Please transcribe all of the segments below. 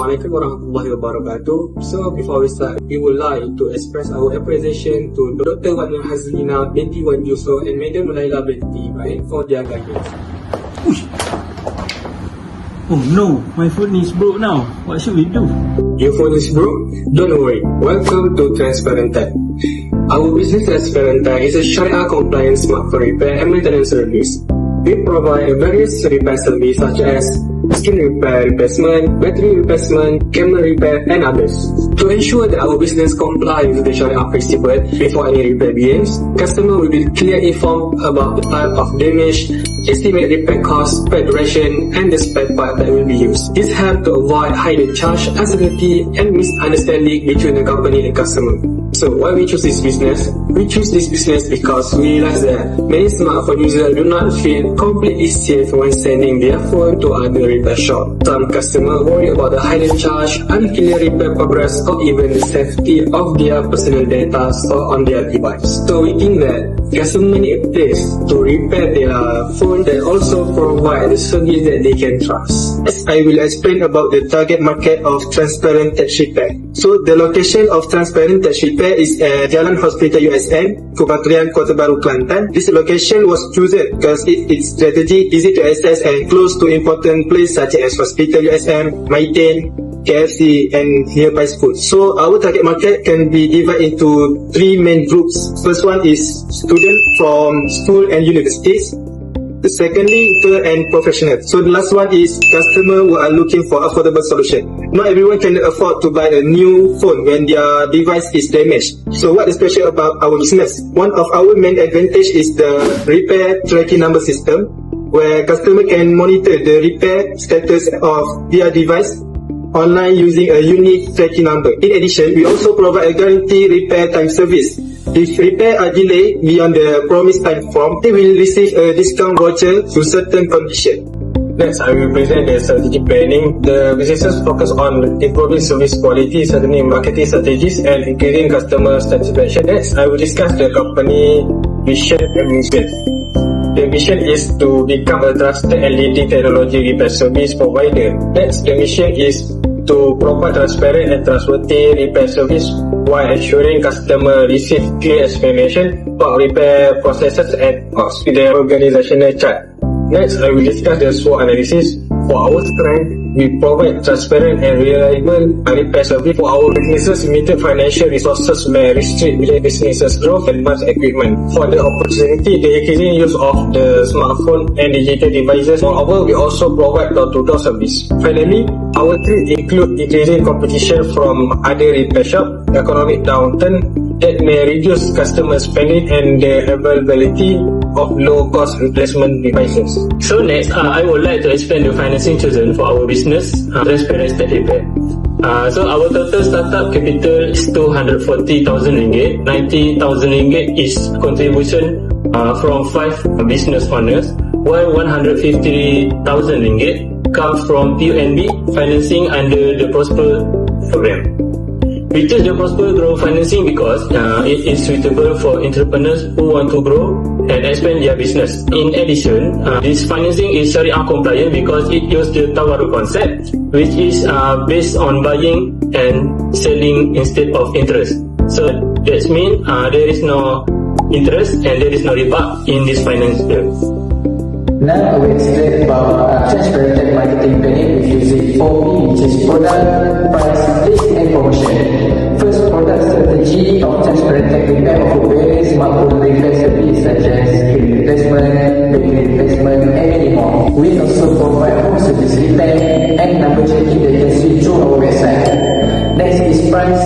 Assalamualaikum warahmatullahi wabarakatuh. So before we start, we would like to express our appreciation to Dr. Wadna Hazlina binti Wan Yusuf and Madam Laila binti Ibrahim for their guidance. Oh no, my phone is broke now. What should we do? Your phone is broke? Don't worry. Welcome to Transparent Tech. Our business Transparent Tech is a Sharia compliant smartphone repair and maintenance service. We provide various repair services such as screen repair, replacement, battery replacement, camera repair, and others. To ensure that our business complies with the Sharia principle before any repair begins, customer will be clearly informed about the type of damage, estimated repair cost, spare duration, and the spare part that will be used. This helps to avoid hidden charge, uncertainty, and misunderstanding between the company and customer. So why we choose this business? We choose this business because we realize that many smartphone users do not feel completely safe when sending their phone to other repair shop. Some customers worry about the hidden charge, unclear repair progress, or even the safety of their personal data stored on their device. So we think that customers need a place to repair their phone that also provide the service that they can trust. As I will explain about the target market of Transparent Tech Repair. So the location of Transparent Tech Repair is at Jalan Hospital USM, Kementerian Kota Baru, Kelantan. This location was chosen because its strategy easy to access and close to important places such as Hospital USM, Maiden, KFC, and nearby schools. So our target market can be divided into three main groups. First one is students from school and universities. Secondly, third and professional. So the last one is customer who are looking for affordable solution. Not everyone can afford to buy a new phone when their device is damaged. So what is special about our business? One of our main advantage is the repair tracking number system, where customer can monitor the repair status of their device online using a unique tracking number. In addition, we also provide a guaranteed repair time service. If repair are delayed beyond the promised time frame, they will receive a discount voucher to certain conditions. Next, I will present the strategic planning. The businesses focus on improving service quality, strengthening marketing strategies, and increasing customer satisfaction. Next, I will discuss the company vision and mission. The mission is to become a trusted and leading technology repair service provider. Next, the mission is to provide transparent and trustworthy repair service while ensuring customer receive clear explanation about repair processes and costs with their organizational chart. Next, I will discuss the SWOT analysis. For our strength, we provide transparent and reliable repair service. For our businesses, limited financial resources may restrict businesses' growth and mass equipment. For the opportunity, the increasing use of the smartphone and digital devices. Moreover, we also provide door-to-door service. Finally, our trade include increasing competition from other repair shops, economic downturn that may reduce customer spending, and the availability of low-cost replacement devices. So next, I would like to explain the financing chosen for our business, Transparent Tech Repair. So our total startup capital is 240,000 ringgit. 90,000 ringgit is contribution from 5 business owners, while 150,000 ringgit comes from PUNB financing under the Prosper program. We choose the Prosper Grow financing because it is suitable for entrepreneurs who want to grow and expand their business. In addition, this financing is Sharia compliant because it uses the Tawarruk concept, which is based on buying and selling instead of interest. So that means there is no interest and there is no riba in this finance bill. Now I will explain about Transparent Tech marketing planning with using 4P, which is product, price, place, and promotion. First, product strategy of Transparent Tech repair offer various smartphone repair services such as screen replacement, battery replacement, and many more. We also provide home service repair and number checking that can see through our website. Next is price.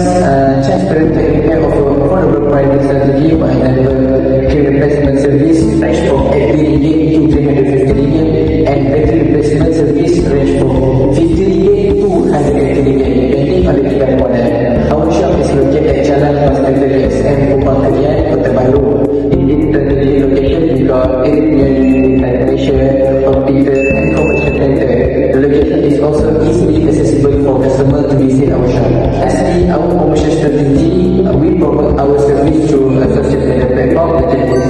Transparent Tech repair offer affordable pricing strategy by enable screen replacement service range from 80 ringgit to 350 ringgit, and battery replacement service range from 50 ringgit to 180 ringgit depending on the repair model. Our shop is located at Jalan Hospital USM, Kementerian Kota Baru. It is strategically located because it is near Malaysia, hospital, and commercial center. The location is also easily accessible for customers to visit our shop. Lastly, our promotion strategy, we promote our service through a social media platform that can